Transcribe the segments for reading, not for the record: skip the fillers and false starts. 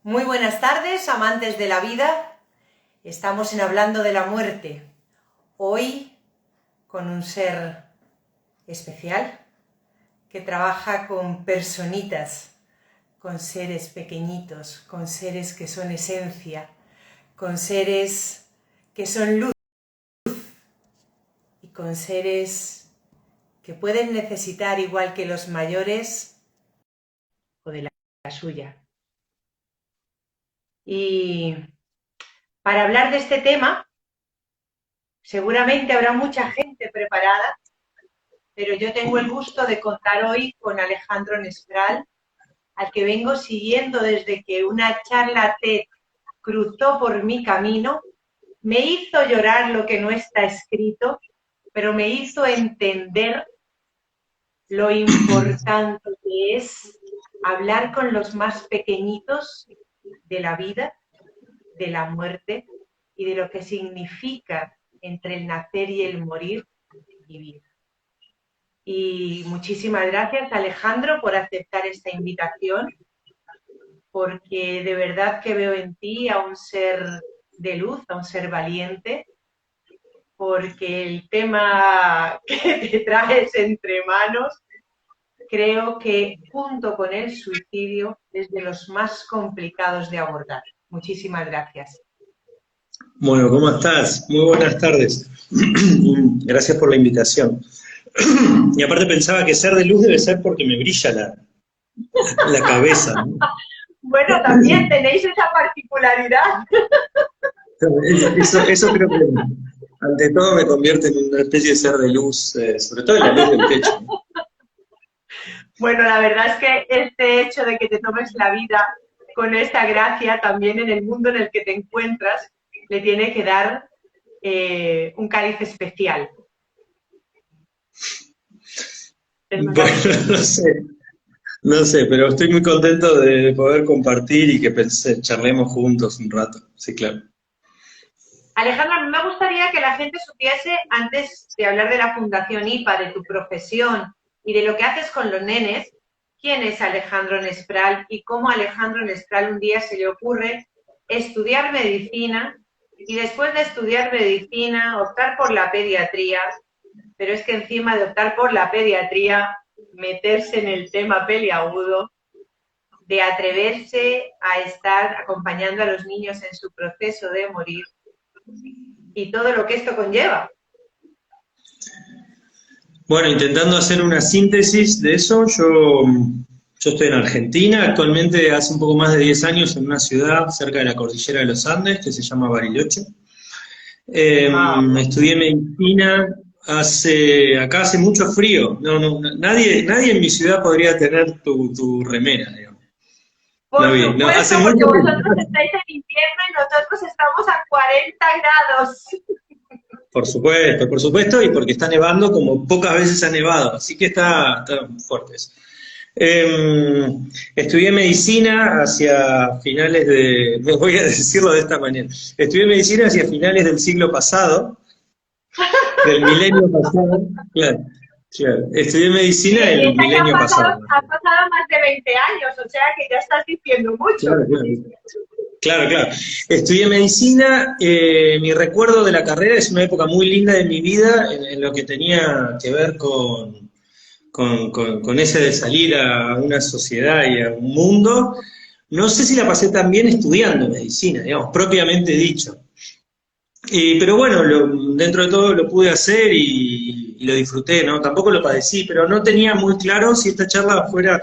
Muy buenas tardes, amantes de la vida. Estamos en Hablando de la Muerte. Hoy con un ser especial que trabaja con personitas, con seres pequeñitos, con seres que son esencia, con seres que son luz y con seres que pueden necesitar, igual que los mayores, o de la suya. Y para hablar de este tema, seguramente habrá mucha gente preparada, pero yo tengo el gusto de contar hoy con Alejandro Nespral, al que vengo siguiendo desde que una charla TED cruzó por mi camino, me hizo llorar lo que no está escrito, pero me hizo entender lo importante que es hablar con los más pequeñitos de la vida, de la muerte y de lo que significa entre el nacer y el morir vivir. Y muchísimas gracias, Alejandro, por aceptar esta invitación, porque de verdad que veo en ti a un ser de luz, a un ser valiente, porque el tema que te traes entre manos, creo que junto con el suicidio es de los más complicados de abordar. Muchísimas gracias. Bueno, ¿cómo estás? Muy buenas tardes. Gracias por la invitación. Y aparte pensaba que ser de luz debe ser porque me brilla la cabeza, ¿no? Bueno, también tenéis esa particularidad. Eso creo que ante todo me convierte en una especie de ser de luz, sobre todo en la luz del techo, ¿no? Bueno, la verdad es que este hecho de que te tomes la vida con esta gracia, también en el mundo en el que te encuentras, le tiene que dar un cariz especial. Bueno, no sé, pero estoy muy contento de poder compartir y que charlemos juntos un rato, sí, claro. Alejandro, a mí me gustaría que la gente supiese, antes de hablar de la Fundación IPA, de tu profesión y de lo que haces con los nenes, quién es Alejandro Nespral y cómo a Alejandro Nespral un día se le ocurre estudiar medicina y después de estudiar medicina optar por la pediatría, pero es que encima de optar por la pediatría, meterse en el tema peliagudo, de atreverse a estar acompañando a los niños en su proceso de morir y todo lo que esto conlleva. Bueno, intentando hacer una síntesis de eso, yo estoy en Argentina, actualmente hace un poco más de 10 años en una ciudad cerca de la cordillera de los Andes que se llama Bariloche. Estudié medicina, acá hace mucho frío, nadie en mi ciudad podría tener tu remera, digamos. Por no, supuesto, hace porque mucho vosotros estáis en invierno y nosotros estamos a 40 grados. Por supuesto, y porque está nevando como pocas veces ha nevado, así que está fuerte eso. Estudié medicina hacia finales me voy a decirlo de esta manera, estudié medicina hacia finales del siglo pasado, del milenio pasado, claro, estudié medicina el milenio pasado. Han pasado más de 20 años, o sea que ya estás diciendo mucho. Claro. Estudié medicina, mi recuerdo de la carrera es una época muy linda de mi vida en lo que tenía que ver con ese de salir a una sociedad y a un mundo. No sé si la pasé tan bien estudiando medicina, digamos, propiamente dicho. Pero bueno, dentro de todo lo pude hacer y lo disfruté, ¿no? Tampoco lo padecí, pero no tenía muy claro si esta charla fuera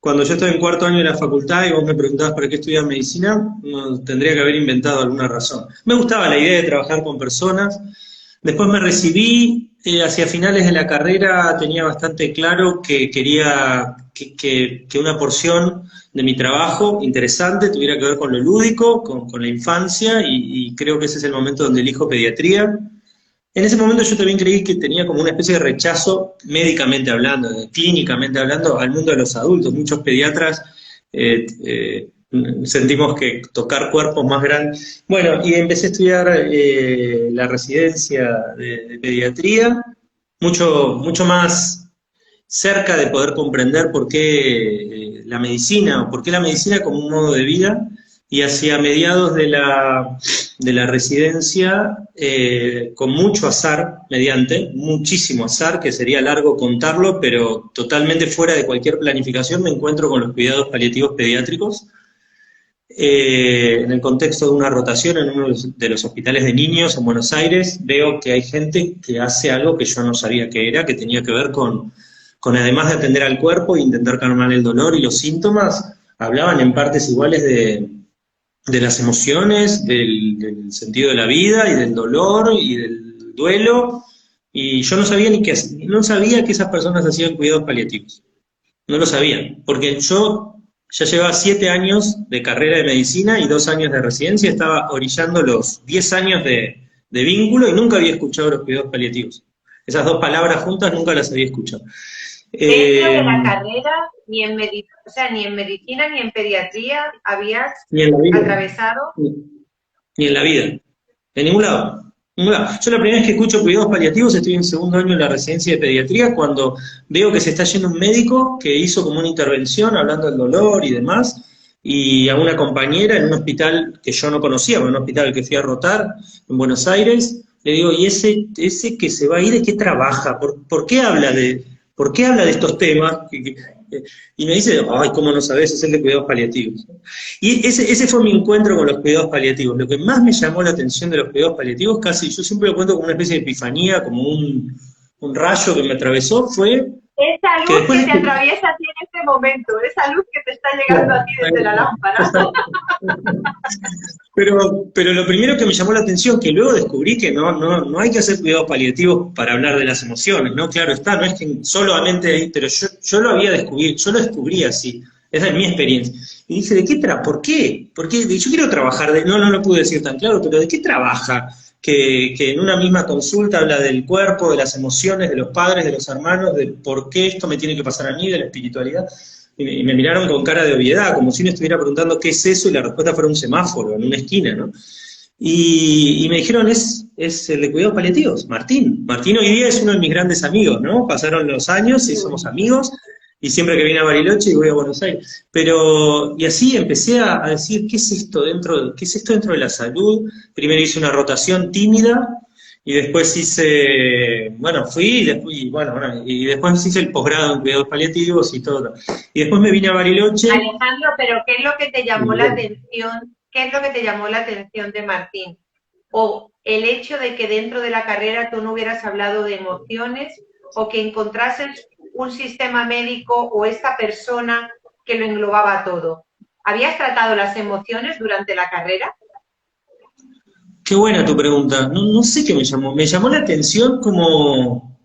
cuando yo estaba en cuarto año de la facultad y vos me preguntabas para qué estudiar medicina, no, tendría que haber inventado alguna razón. Me gustaba la idea de trabajar con personas. Después me recibí, hacia finales de la carrera tenía bastante claro que quería que una porción de mi trabajo interesante tuviera que ver con lo lúdico, con la infancia, y creo que ese es el momento donde elijo pediatría. En ese momento yo también creí que tenía como una especie de rechazo, médicamente hablando, clínicamente hablando, al mundo de los adultos. Muchos pediatras sentimos que tocar cuerpos más grandes. Bueno, y empecé a estudiar la residencia de pediatría, mucho más cerca de poder comprender por qué la medicina, o por qué la medicina como un modo de vida, y hacia mediados de la residencia, con mucho azar, muchísimo azar, que sería largo contarlo, pero totalmente fuera de cualquier planificación, me encuentro con los cuidados paliativos pediátricos, en el contexto de una rotación en uno de los hospitales de niños en Buenos Aires. Veo que hay gente que hace algo que yo no sabía que era, que tenía que ver con además de atender al cuerpo e intentar calmar el dolor y los síntomas, hablaban en partes iguales de las emociones, del sentido de la vida y del dolor y del duelo, y yo no sabía no sabía que esas personas hacían cuidados paliativos. No lo sabía, porque yo ya llevaba 7 años de carrera de medicina y 2 años de residencia, estaba orillando los 10 años de vínculo y nunca había escuchado los cuidados paliativos. Esas dos palabras juntas nunca las había escuchado. Dentro de la carrera, o sea, ni en medicina ni en pediatría habías Ni en la vida. atravesado. Ni en la vida. En ningún lado. Ningún lado. Yo la primera vez que escucho cuidados paliativos estoy en segundo año de la residencia de pediatría, cuando veo que se está yendo un médico que hizo como una intervención hablando del dolor y demás, y a una compañera en un hospital que yo no conocía, un hospital al que fui a rotar en Buenos Aires, le digo, ¿y ese que se va a ir de qué trabaja? ¿Por qué habla de estos temas? Y me dice, ay, ¿cómo no sabes? Es el de cuidados paliativos. Y ese fue mi encuentro con los cuidados paliativos. Lo que más me llamó la atención de los cuidados paliativos, casi yo siempre lo cuento como una especie de epifanía, como un rayo que me atravesó, fue Esa que luz después que de te atraviesa a ti en este momento, esa luz que te está llegando a ti desde la lámpara. Pero lo primero que me llamó la atención, que luego descubrí que no hay que hacer cuidados paliativos para hablar de las emociones, ¿no? Claro está, no es que solamente ahí, pero yo lo había descubierto, yo lo descubrí así, esa es mi experiencia. Y dije, ¿por qué? Porque yo quiero trabajar, no lo pude decir tan claro, pero ¿de qué trabaja? Que en una misma consulta habla del cuerpo, de las emociones, de los padres, de los hermanos, de por qué esto me tiene que pasar a mí, de la espiritualidad. Y me miraron con cara de obviedad, como si uno estuviera preguntando qué es eso y la respuesta fuera un semáforo en una esquina, ¿no? Y me dijeron, es el de cuidados paliativos, Martín. Martín hoy día es uno de mis grandes amigos, ¿no? Pasaron los años y somos amigos, y siempre que vine a Bariloche y voy a Buenos Aires. Y así empecé a decir, ¿qué es esto dentro de la salud? Primero hice una rotación tímida, y después y después hice el posgrado en cuidados paliativos y todo. Y después me vine a Bariloche. Alejandro, pero ¿qué es lo que te llamó la atención? ¿Qué es lo que te llamó la atención de Martín? ¿O el hecho de que dentro de la carrera tú no hubieras hablado de emociones, o que encontrases un sistema médico o esta persona que lo englobaba todo? ¿Habías tratado las emociones durante la carrera? Qué buena tu pregunta. No sé qué me llamó. Me llamó la atención como...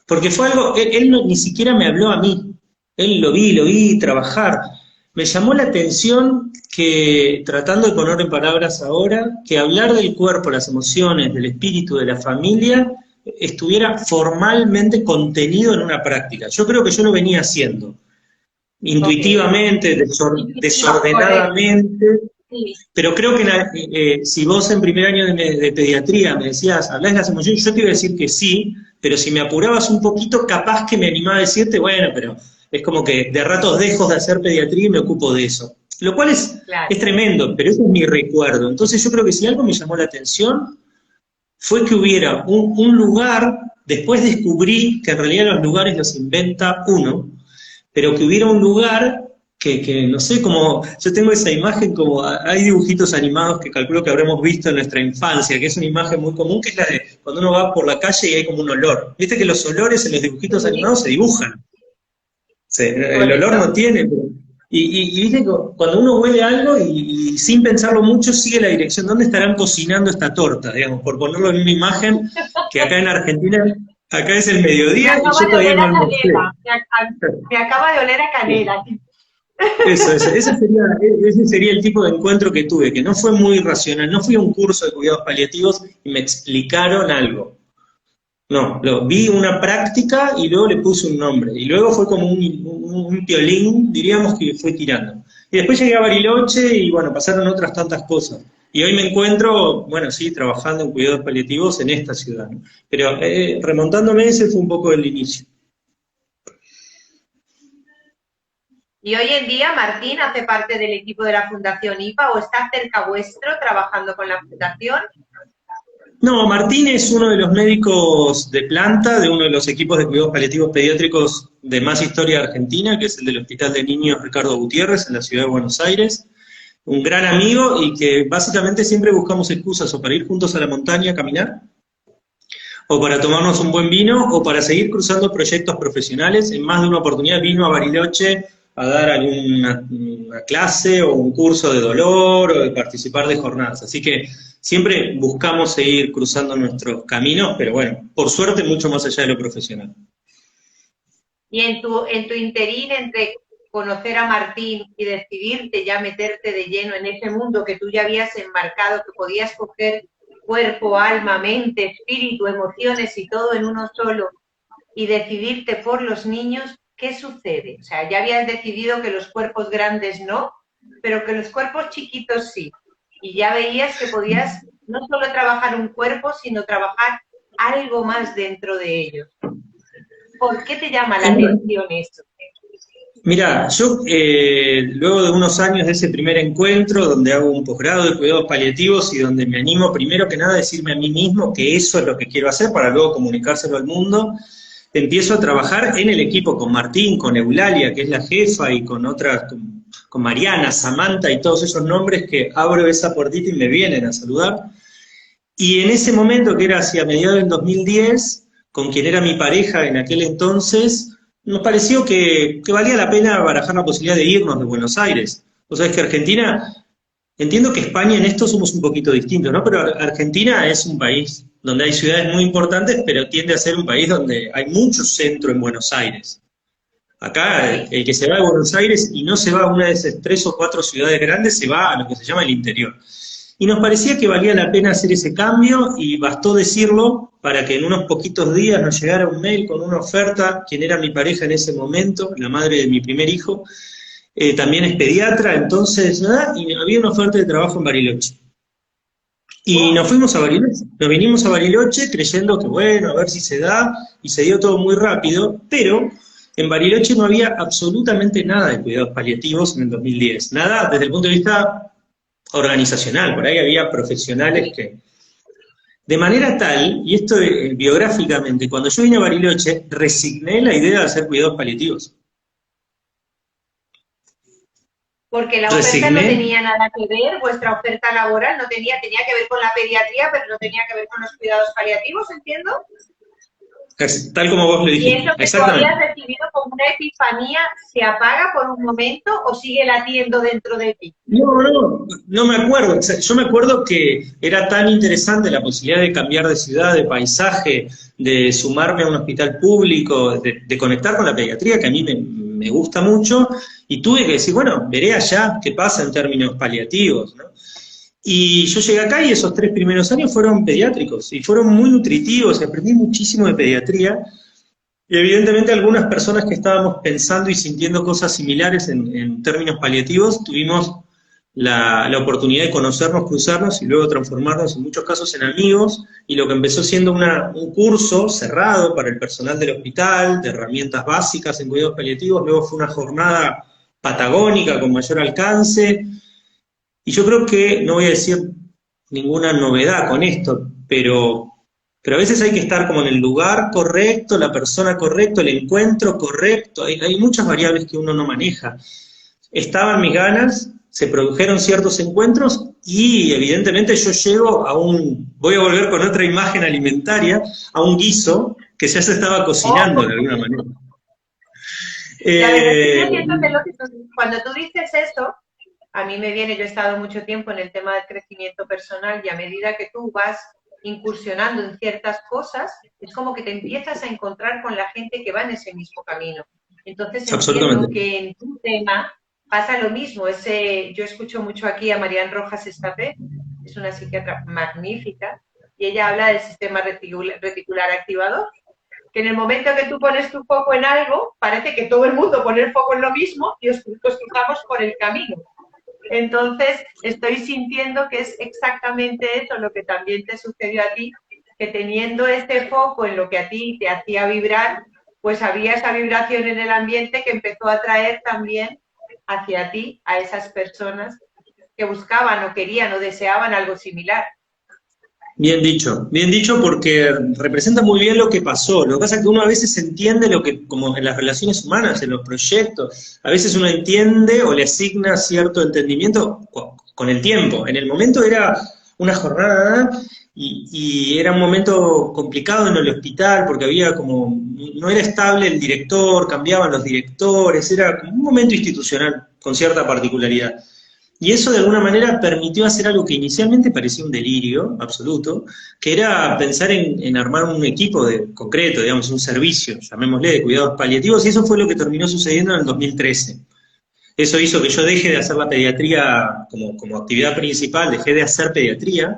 Porque fue algo... Él ni siquiera me habló a mí. Él lo vi trabajar. Me llamó la atención que, tratando de poner en palabras ahora, que hablar del cuerpo, las emociones, del espíritu, de la familia, estuviera formalmente contenido en una práctica. Yo creo que yo lo venía haciendo. Intuitivamente, desordenadamente... Sí. Pero creo que si vos en primer año de pediatría me decías, ¿hablás de las emociones? Yo te iba a decir que sí, pero si me apurabas un poquito, capaz que me animaba a decirte, bueno, pero es como que de ratos dejo de hacer pediatría y me ocupo de eso. Lo cual es tremendo, pero ese es mi recuerdo. Entonces yo creo que si algo me llamó la atención fue que hubiera un lugar, después descubrí que en realidad los lugares los inventa uno, pero que hubiera un lugar que no sé, como yo tengo esa imagen, como hay dibujitos animados que calculo que habremos visto en nuestra infancia, que es una imagen muy común, que es la de cuando uno va por la calle y hay como un olor. Viste que los olores en los dibujitos animados se dibujan. El olor no tiene, y viste que cuando uno huele algo y sin pensarlo mucho sigue la dirección, ¿dónde estarán cocinando esta torta? Digamos, por ponerlo en una imagen que acá en Argentina, acá es el mediodía y yo todavía no almorcé. Me acaba de oler a canela. Ese sería el tipo de encuentro que tuve, que no fue muy racional, no fui a un curso de cuidados paliativos y me explicaron algo. No, vi una práctica y luego le puse un nombre. Y luego fue como un piolín, diríamos, que fue tirando. Y después llegué a Bariloche y bueno, pasaron otras tantas cosas. Y hoy me encuentro, bueno, sí, trabajando en cuidados paliativos en esta ciudad, ¿no? Pero remontándome, ese fue un poco el inicio. Y hoy en día Martín hace parte del equipo de la Fundación IPA o está cerca vuestro trabajando con la Fundación. No, Martín es uno de los médicos de planta de uno de los equipos de cuidados paliativos pediátricos de más historia de Argentina, que es el del Hospital de Niños Ricardo Gutiérrez, en la ciudad de Buenos Aires. Un gran amigo y que básicamente siempre buscamos excusas o para ir juntos a la montaña a caminar, o para tomarnos un buen vino, o para seguir cruzando proyectos profesionales. En más de una oportunidad vino a Bariloche a dar alguna una clase o un curso de dolor o de participar de jornadas. Así que siempre buscamos seguir cruzando nuestros caminos, pero bueno, por suerte mucho más allá de lo profesional. Y en tu interín entre conocer a Martín y decidirte ya meterte de lleno en ese mundo que tú ya habías enmarcado, que podías coger cuerpo, alma, mente, espíritu, emociones y todo en uno solo, y decidirte por los niños, ¿qué sucede? O sea, ya habías decidido que los cuerpos grandes no, pero que los cuerpos chiquitos sí. Y ya veías que podías no solo trabajar un cuerpo, sino trabajar algo más dentro de ellos. ¿Por qué te llama la atención eso? Mira, yo luego de unos años de ese primer encuentro, donde hago un posgrado de cuidados paliativos y donde me animo primero que nada a decirme a mí mismo que eso es lo que quiero hacer para luego comunicárselo al mundo, empiezo a trabajar en el equipo con Martín, con Eulalia, que es la jefa, y con otras, con Mariana, Samantha y todos esos nombres que abro esa puertita y me vienen a saludar. Y en ese momento, que era hacia mediados del 2010, con quien era mi pareja en aquel entonces, nos pareció que valía la pena barajar la posibilidad de irnos de Buenos Aires. Vos sabés que Argentina, entiendo que España en esto somos un poquito distintos, ¿no? Pero Argentina es un país donde hay ciudades muy importantes, pero tiende a ser un país donde hay mucho centro en Buenos Aires. Acá, el que se va de Buenos Aires y no se va a una de esas 3 o 4 ciudades grandes, se va a lo que se llama el interior. Y nos parecía que valía la pena hacer ese cambio y bastó decirlo para que en unos poquitos días nos llegara un mail con una oferta. Quien era mi pareja en ese momento, la madre de mi primer hijo, también es pediatra, entonces nada, y había una oferta de trabajo en Bariloche. Y nos fuimos a Bariloche, nos vinimos a Bariloche creyendo que bueno, a ver si se da, y se dio todo muy rápido, pero en Bariloche no había absolutamente nada de cuidados paliativos en el 2010, nada desde el punto de vista organizacional, por ahí había profesionales que... De manera tal, y esto biográficamente, cuando yo vine a Bariloche, resigné la idea de hacer cuidados paliativos. Porque la oferta no Resigné, tenía nada que ver, vuestra oferta laboral no tenía que ver con la pediatría, pero no tenía que ver con los cuidados paliativos, entiendo. tal como vos lo Y dijiste, eso que tú exactamente. habías recibido como una epifanía, ¿se apaga por un momento o sigue latiendo dentro de ti? No me acuerdo. O sea, yo me acuerdo que era tan interesante la posibilidad de cambiar de ciudad, de paisaje, de sumarme a un hospital público, de conectar con la pediatría, que a mí me gusta mucho, y tuve que decir, bueno, veré allá qué pasa en términos paliativos, ¿no? Y yo llegué acá y esos 3 primeros años fueron pediátricos, y fueron muy nutritivos, y aprendí muchísimo de pediatría, y evidentemente algunas personas que estábamos pensando y sintiendo cosas similares en términos paliativos, tuvimos la oportunidad de conocernos, cruzarnos y luego transformarnos en muchos casos en amigos, y lo que empezó siendo un curso cerrado para el personal del hospital, de herramientas básicas en cuidados paliativos, luego fue una jornada patagónica con mayor alcance, y yo creo que, no voy a decir ninguna novedad con esto, pero a veces hay que estar como en el lugar correcto, la persona correcta, el encuentro correcto, hay muchas variables que uno no maneja. Estaban mis ganas, se produjeron ciertos encuentros y evidentemente yo llego voy a volver con otra imagen alimentaria, a un guiso que ya se estaba cocinando de alguna manera. La verdad es que yo siento que cuando tú dices eso, a mí me viene, yo he estado mucho tiempo en el tema del crecimiento personal y a medida que tú vas incursionando en ciertas cosas, es como que te empiezas a encontrar con la gente que va en ese mismo camino. Entonces entiendo Absolutamente. que en tu tema pasa lo mismo. Yo escucho mucho aquí a Marian Rojas Estapé, es una psiquiatra magnífica, y ella habla del sistema reticular activador, que en el momento que tú pones tu foco en algo, parece que todo el mundo pone el foco en lo mismo y os cruzamos por el camino. Entonces, estoy sintiendo que es exactamente eso lo que también te sucedió a ti, que teniendo este foco en lo que a ti te hacía vibrar, pues había esa vibración en el ambiente que empezó a traer también hacia ti a esas personas que buscaban o querían o deseaban algo similar. Bien dicho porque representa muy bien lo que pasó. Lo que pasa es que uno a veces entiende lo que, como en las relaciones humanas, en los proyectos, a veces uno entiende o le asigna cierto entendimiento con el tiempo. En el momento era una jornada y era un momento complicado en el hospital porque había como, no era estable el director, cambiaban los directores, era como un momento institucional con cierta particularidad. Y eso de alguna manera permitió hacer algo que inicialmente parecía un delirio absoluto, que era pensar en armar un equipo concreto, digamos, un servicio, llamémosle, de cuidados paliativos, y eso fue lo que terminó sucediendo en el 2013. Eso hizo que yo deje de hacer la pediatría como actividad principal, dejé de hacer pediatría,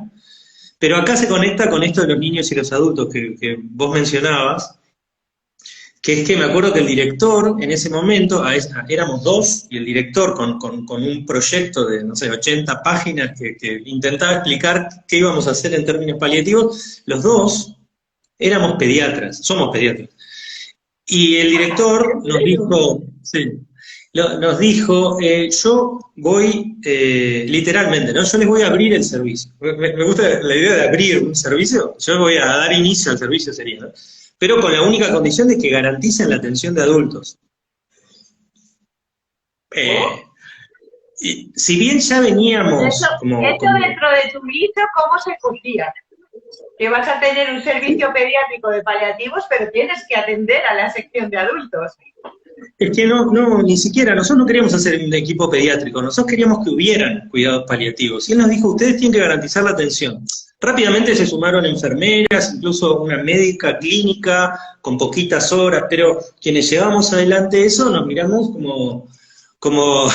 pero acá se conecta con esto de los niños y los adultos que vos mencionabas, que es que me acuerdo que el director en ese momento, éramos dos, y el director con un proyecto de, no sé, 80 páginas que intentaba explicar qué íbamos a hacer en términos paliativos, los dos éramos pediatras, somos pediatras. Y el director nos dijo, sí, nos dijo, yo voy, literalmente, ¿no? Yo les voy a abrir el servicio. Me gusta la idea de abrir un servicio, yo voy a dar inicio al servicio, sería, ¿no? Pero con la única condición de que garanticen la atención de adultos. Y si bien ya veníamos Eso dentro de tu libro, ¿cómo se cogía? Que vas a tener un servicio pediátrico de paliativos, pero tienes que atender a la sección de adultos. Es que no, ni siquiera, nosotros no queríamos hacer un equipo pediátrico, nosotros queríamos que hubieran cuidados paliativos. Y él nos dijo, ustedes tienen que garantizar la atención. Rápidamente se sumaron enfermeras, incluso una médica clínica con poquitas horas, pero quienes llevamos adelante eso nos miramos como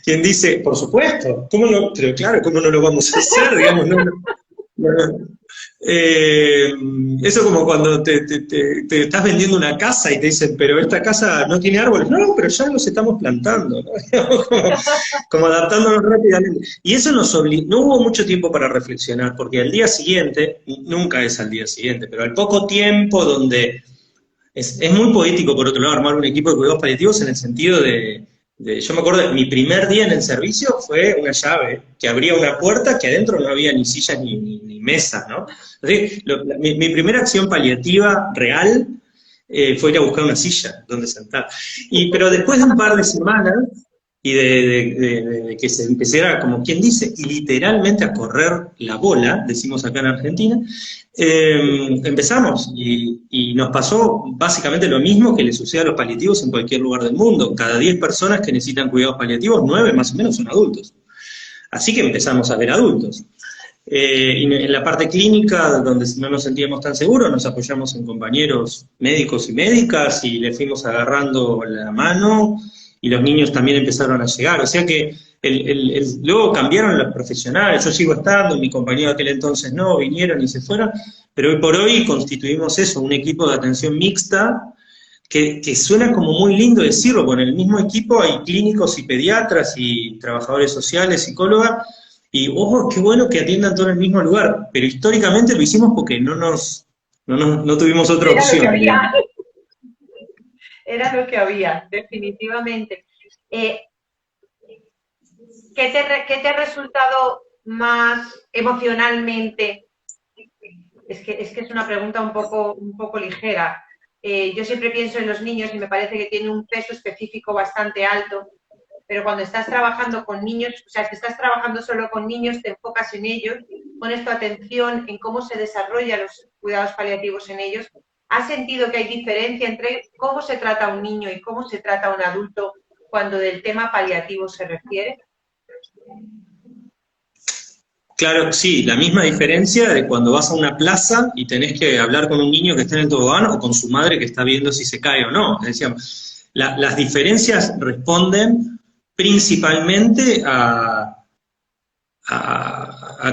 quien dice, por supuesto, pero claro, ¿cómo no lo vamos a hacer? Digamos, eso como cuando te estás vendiendo una casa y te dicen, pero esta casa no tiene árboles. No, pero ya los estamos plantando, ¿no? como adaptándonos rápidamente. Y eso nos obligó, no hubo mucho tiempo para reflexionar, porque al día siguiente, nunca es al día siguiente, pero al poco tiempo donde es muy poético, por otro lado, armar un equipo de cuidados paliativos en el sentido yo me acuerdo, mi primer día en el servicio fue una llave que abría una puerta que adentro no había ni sillas ni mesas, ¿no? Entonces, mi primera acción paliativa real fue ir a buscar una silla donde sentar. Pero después de un par de semanas y de que se empezara, como quien dice, literalmente a correr la bola, decimos acá en Argentina, empezamos y nos pasó básicamente lo mismo que le sucede a los paliativos en cualquier lugar del mundo. Cada 10 personas que necesitan cuidados paliativos, 9 más o menos son adultos. Así que empezamos a ver adultos. Y en la parte clínica, donde no nos sentíamos tan seguros, nos apoyamos en compañeros médicos y médicas y le fuimos agarrando la mano y los niños también empezaron a llegar. O sea que luego cambiaron los profesionales, yo sigo estando, mi compañero de aquel entonces no, vinieron y se fueron, pero hoy por hoy constituimos eso, un equipo de atención mixta, que suena como muy lindo decirlo, con el mismo equipo hay clínicos y pediatras y trabajadores sociales, psicólogas, y ojo, qué bueno que atiendan todo en el mismo lugar, pero históricamente lo hicimos porque no tuvimos otra opción. Era lo que había, definitivamente. ¿Qué te ha resultado más emocionalmente? Es que es una pregunta un poco ligera. Yo siempre pienso en los niños y me parece que tiene un peso específico bastante alto, pero cuando estás trabajando con niños, o sea, si estás trabajando solo con niños, te enfocas en ellos, pones tu atención en cómo se desarrollan los cuidados paliativos en ellos. ¿Has sentido que hay diferencia entre cómo se trata a un niño y cómo se trata a un adulto cuando del tema paliativo se refiere? Claro, sí, la misma diferencia de cuando vas a una plaza y tenés que hablar con un niño que está en el tobogán o con su madre que está viendo si se cae o no. Decíamos, las diferencias responden principalmente a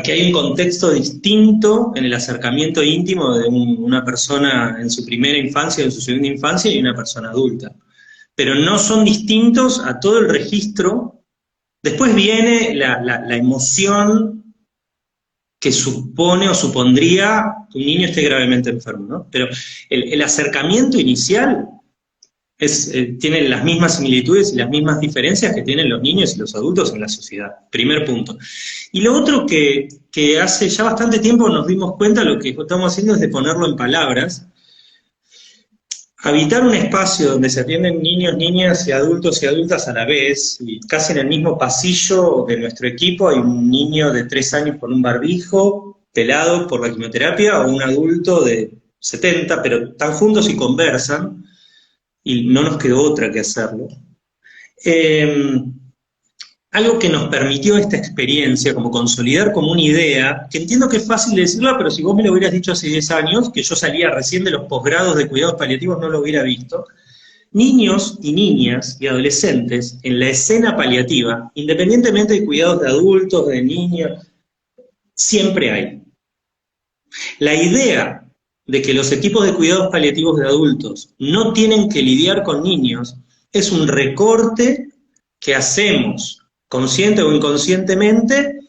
que hay un contexto distinto en el acercamiento íntimo de una persona en su primera infancia o en su segunda infancia y una persona adulta. Pero no son distintos a todo el registro. Después viene la emoción que supone o supondría que un niño esté gravemente enfermo, ¿no? Pero el acercamiento inicial tienen las mismas similitudes y las mismas diferencias que tienen los niños y los adultos en la sociedad. Primer punto. Y lo otro que hace ya bastante tiempo nos dimos cuenta, lo que estamos haciendo es de ponerlo en palabras. Habitar un espacio donde se atienden niños, niñas y adultas a la vez, y casi en el mismo pasillo de nuestro equipo hay un niño de 3 años con un barbijo, pelado por la quimioterapia, o un adulto de 70, pero están juntos y conversan, y no nos quedó otra que hacerlo. Algo que nos permitió esta experiencia, como consolidar como una idea, que entiendo que es fácil de decirla, pero si vos me lo hubieras dicho hace 10 años, que yo salía recién de los posgrados de cuidados paliativos, no lo hubiera visto. Niños y niñas y adolescentes en la escena paliativa, independientemente de cuidados de adultos, de niños, siempre hay. La idea de que los equipos de cuidados paliativos de adultos no tienen que lidiar con niños es un recorte que hacemos consciente o inconscientemente,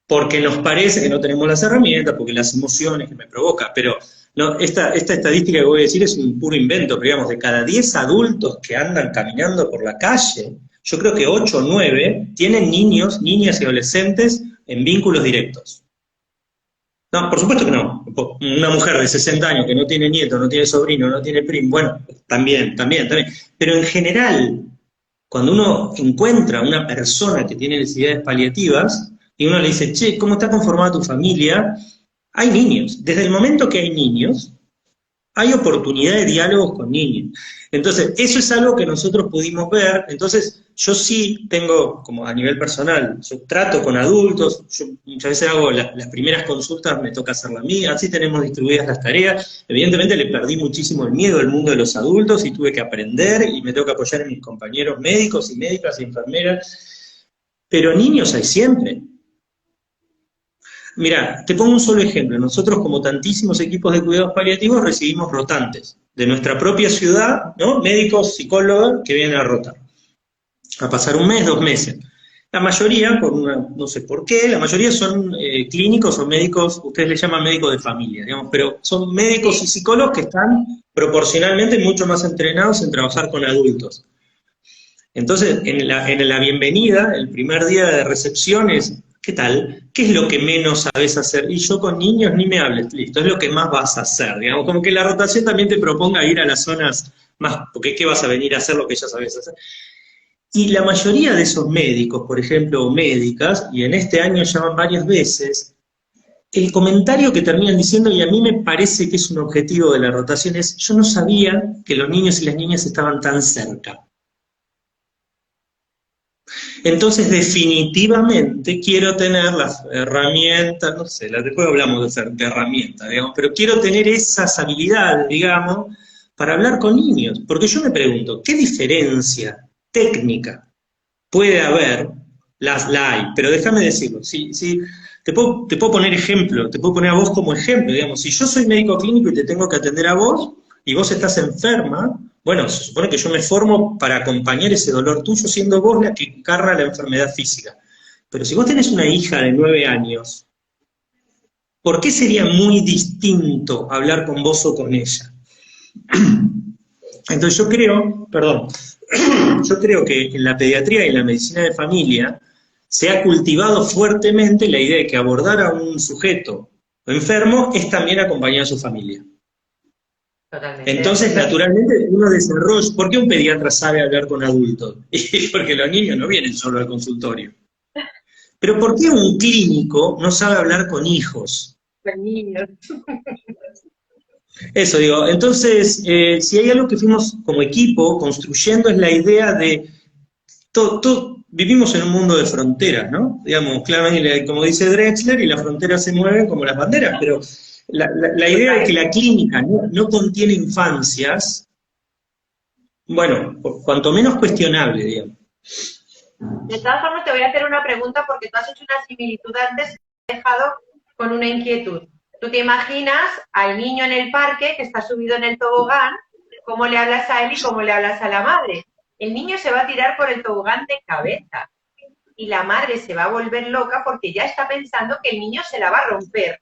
porque nos parece que no tenemos las herramientas, porque las emociones que me provoca, pero no, esta estadística que voy a decir es un puro invento, pero digamos, de cada 10 adultos que andan caminando por la calle, yo creo que 8 o 9 tienen niños, niñas y adolescentes en vínculos directos. No, por supuesto que no. Una mujer de 60 años que no tiene nieto, no tiene sobrino, no tiene primo, bueno, también. Pero en general, cuando uno encuentra a una persona que tiene necesidades paliativas, y uno le dice, che, ¿cómo está conformada tu familia? Hay niños. Desde el momento que hay niños, hay oportunidad de diálogos con niños. Entonces, eso es algo que nosotros pudimos ver. Entonces, yo sí tengo, como a nivel personal, yo trato con adultos, yo muchas veces hago las primeras consultas, me toca hacer la mía, así tenemos distribuidas las tareas. Evidentemente le perdí muchísimo el miedo al mundo de los adultos y tuve que aprender y me tengo que apoyar en mis compañeros médicos y médicas y enfermeras. Pero niños hay siempre. Mira, te pongo un solo ejemplo. Nosotros, como tantísimos equipos de cuidados paliativos, recibimos rotantes de nuestra propia ciudad, ¿no? Médicos, psicólogos que vienen a rotar, a pasar 1 mes, 2 meses. La mayoría, no sé por qué, la mayoría son clínicos o médicos, ustedes le llaman médicos de familia, digamos, pero son médicos y psicólogos que están proporcionalmente mucho más entrenados en trabajar con adultos. Entonces, en la bienvenida, el primer día de recepción es, ¿qué tal? ¿Qué es lo que menos sabes hacer? Y yo con niños ni me hables, listo, es lo que más vas a hacer, digamos, como que la rotación también te proponga ir a las zonas más, porque ¿qué vas a venir a hacer lo que ya sabes hacer? Y la mayoría de esos médicos, por ejemplo, o médicas, y en este año llaman varias veces, el comentario que terminan diciendo, y a mí me parece que es un objetivo de la rotación, es, yo no sabía que los niños y las niñas estaban tan cerca. Entonces, definitivamente quiero tener las herramientas, no sé, después hablamos de herramientas, digamos, pero quiero tener esas habilidades, digamos, para hablar con niños. Porque yo me pregunto, ¿qué diferencia técnica puede haber? La hay, pero déjame decirlo, te puedo poner ejemplo, te puedo poner a vos como ejemplo, digamos, si yo soy médico clínico y te tengo que atender a vos, y vos estás enferma, bueno, se supone que yo me formo para acompañar ese dolor tuyo, siendo vos la que encarna la enfermedad física. Pero si vos tenés una hija de 9 años, ¿por qué sería muy distinto hablar con vos o con ella? Entonces yo creo que en la pediatría y en la medicina de familia se ha cultivado fuertemente la idea de que abordar a un sujeto enfermo es también acompañar a su familia. Totalmente. Entonces, naturalmente, uno desarrolla. ¿Por qué un pediatra sabe hablar con adultos? Porque los niños no vienen solo al consultorio. Pero ¿por qué un clínico no sabe hablar con hijos? Con niños. Eso digo. Entonces, si hay algo que fuimos como equipo construyendo es la idea de vivimos en un mundo de fronteras, ¿no? Digamos, claramente, como dice Drexler, y las fronteras se mueven como las banderas, pero la idea de que la clínica no contiene infancias, bueno, cuanto menos cuestionable, digamos. De todas formas, te voy a hacer una pregunta porque tú has hecho una similitud antes y me has dejado con una inquietud. Tú te imaginas al niño en el parque que está subido en el tobogán, cómo le hablas a él y cómo le hablas a la madre. El niño se va a tirar por el tobogán de cabeza y la madre se va a volver loca porque ya está pensando que el niño se la va a romper.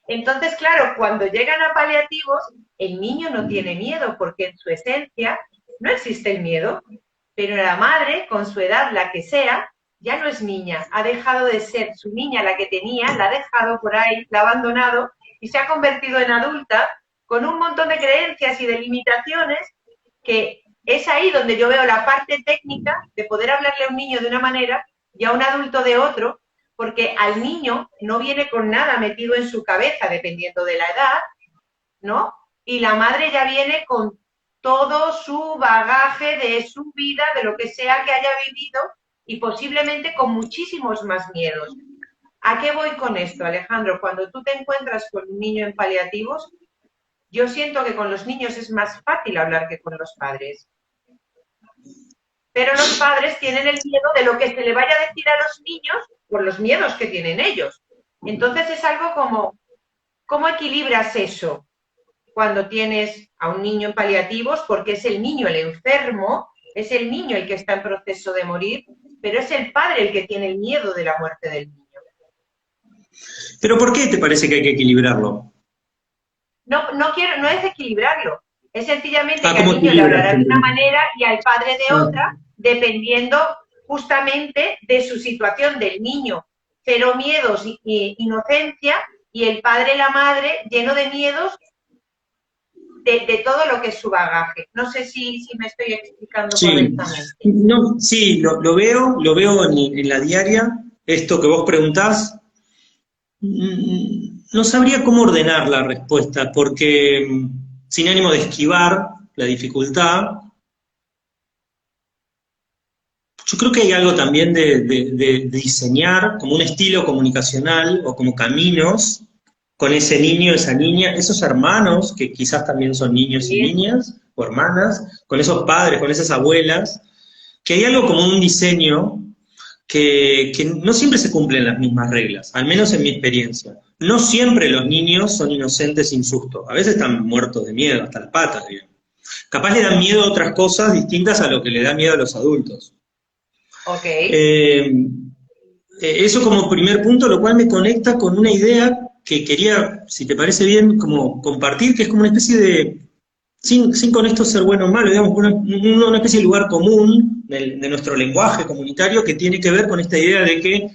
Entonces, claro, cuando llegan a paliativos, el niño no tiene miedo porque en su esencia no existe el miedo, pero la madre, con su edad, la que sea, ya no es niña, ha dejado de ser su niña la que tenía, la ha dejado por ahí, la ha abandonado y se ha convertido en adulta con un montón de creencias y de limitaciones, que es ahí donde yo veo la parte técnica de poder hablarle a un niño de una manera y a un adulto de otro, porque al niño no viene con nada metido en su cabeza, dependiendo de la edad, ¿no? Y la madre ya viene con todo su bagaje de su vida, de lo que sea que haya vivido, y posiblemente con muchísimos más miedos. ¿A qué voy con esto, Alejandro? Cuando tú te encuentras con un niño en paliativos, yo siento que con los niños es más fácil hablar que con los padres. Pero los padres tienen el miedo de lo que se le vaya a decir a los niños por los miedos que tienen ellos. Entonces es algo como, ¿cómo equilibras eso cuando tienes a un niño en paliativos? Porque es el niño el enfermo, es el niño el que está en proceso de morir, pero es el padre el que tiene el miedo de la muerte del niño. Pero ¿por qué te parece que hay que equilibrarlo? No es equilibrarlo, es sencillamente que al ¿cómo niño le equilibras? hablará de una manera y al padre de otra, dependiendo justamente de su situación del niño. Cero miedos y inocencia, y el padre y la madre lleno de miedos de todo lo que es su bagaje. No sé si me estoy explicando correctamente. No, sí, lo veo en la diaria, esto que vos preguntás. No sabría cómo ordenar la respuesta, porque sin ánimo de esquivar la dificultad, yo creo que hay algo también de diseñar como un estilo comunicacional o como caminos con ese niño, esa niña, esos hermanos que quizás también son niños y niñas, o hermanas, con esos padres, con esas abuelas, que hay algo como un diseño que no siempre se cumplen las mismas reglas, al menos en mi experiencia. No siempre los niños son inocentes sin susto, a veces están muertos de miedo, hasta las patas, digamos. Capaz le dan miedo a otras cosas distintas a lo que le da miedo a los adultos. Eso como primer punto, lo cual me conecta con una idea que quería, si te parece bien, como compartir, que es como una especie de, sin con esto ser bueno o malo, digamos, una especie de lugar común de nuestro lenguaje comunitario que tiene que ver con esta idea de que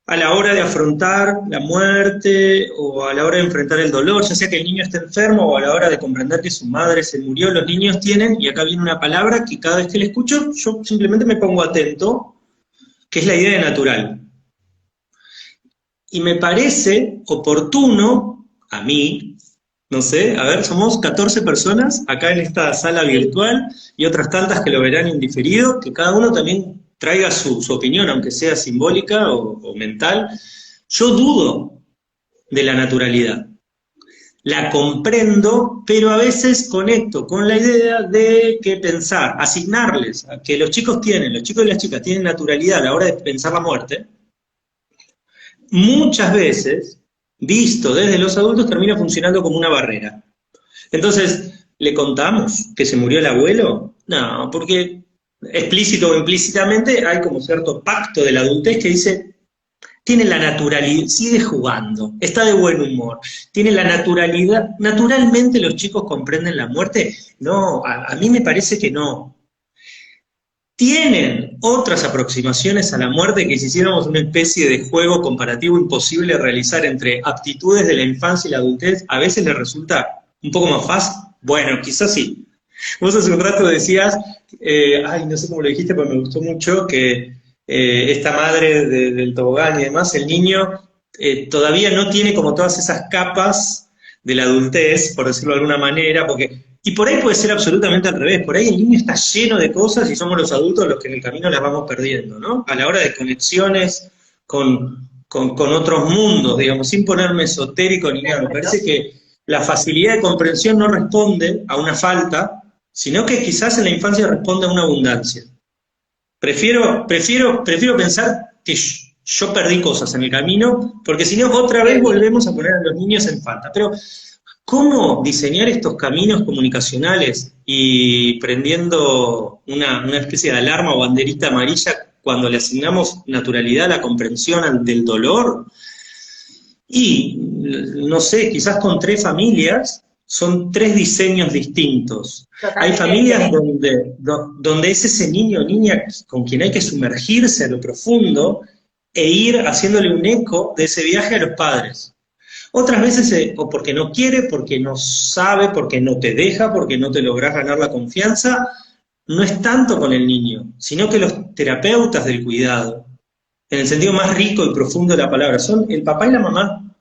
a la hora de afrontar la muerte o a la hora de enfrentar el dolor, ya sea que el niño esté enfermo o a la hora de comprender que su madre se murió, los niños tienen, y acá viene una palabra que cada vez que la escucho yo simplemente me pongo atento, que es la idea de natural. Y me parece oportuno, a mí, no sé, a ver, somos 14 personas acá en esta sala virtual y otras tantas que lo verán en diferido, que cada uno también traiga su opinión, aunque sea simbólica o mental. Yo dudo de la naturalidad. La comprendo, pero a veces conecto con la idea de que pensar, asignarles, a que los chicos y las chicas tienen naturalidad a la hora de pensar la muerte, muchas veces, visto desde los adultos, termina funcionando como una barrera. Entonces, ¿le contamos que se murió el abuelo? No, porque explícito o implícitamente hay como cierto pacto de la adultez que dice, tiene la naturalidad, sigue jugando, está de buen humor, tiene la naturalidad. ¿Naturalmente los chicos comprenden la muerte? No, a mí me parece que no. Tienen otras aproximaciones a la muerte que si hiciéramos una especie de juego comparativo imposible de realizar entre aptitudes de la infancia y la adultez, a veces les resulta un poco más fácil. Bueno, quizás sí. Vos hace un rato decías, no sé cómo lo dijiste, pero me gustó mucho, que esta madre del tobogán y demás, el niño todavía no tiene como todas esas capas de la adultez, por decirlo de alguna manera, y por ahí puede ser absolutamente al revés, por ahí el niño está lleno de cosas y somos los adultos los que en el camino las vamos perdiendo, ¿no? A la hora de conexiones con otros mundos, digamos, sin ponerme esotérico ni nada. Me parece que la facilidad de comprensión no responde a una falta, sino que quizás en la infancia responde a una abundancia. Prefiero pensar que yo perdí cosas en el camino, porque si no, otra vez volvemos a poner a los niños en falta. Pero, ¿cómo diseñar estos caminos comunicacionales y prendiendo una especie de alarma o banderita amarilla cuando le asignamos naturalidad a la comprensión del dolor? Y, no sé, quizás con 3 familias, son tres diseños distintos. Hay Totalmente familias diferente. donde es ese niño o niña con quien hay que sumergirse a lo profundo e ir haciéndole un eco de ese viaje a los padres. Otras veces, o porque no quiere, porque no sabe, porque no te deja, porque no te lográs ganar la confianza, no es tanto con el niño, sino que los terapeutas del cuidado, en el sentido más rico y profundo de la palabra, son el papá y la mamá,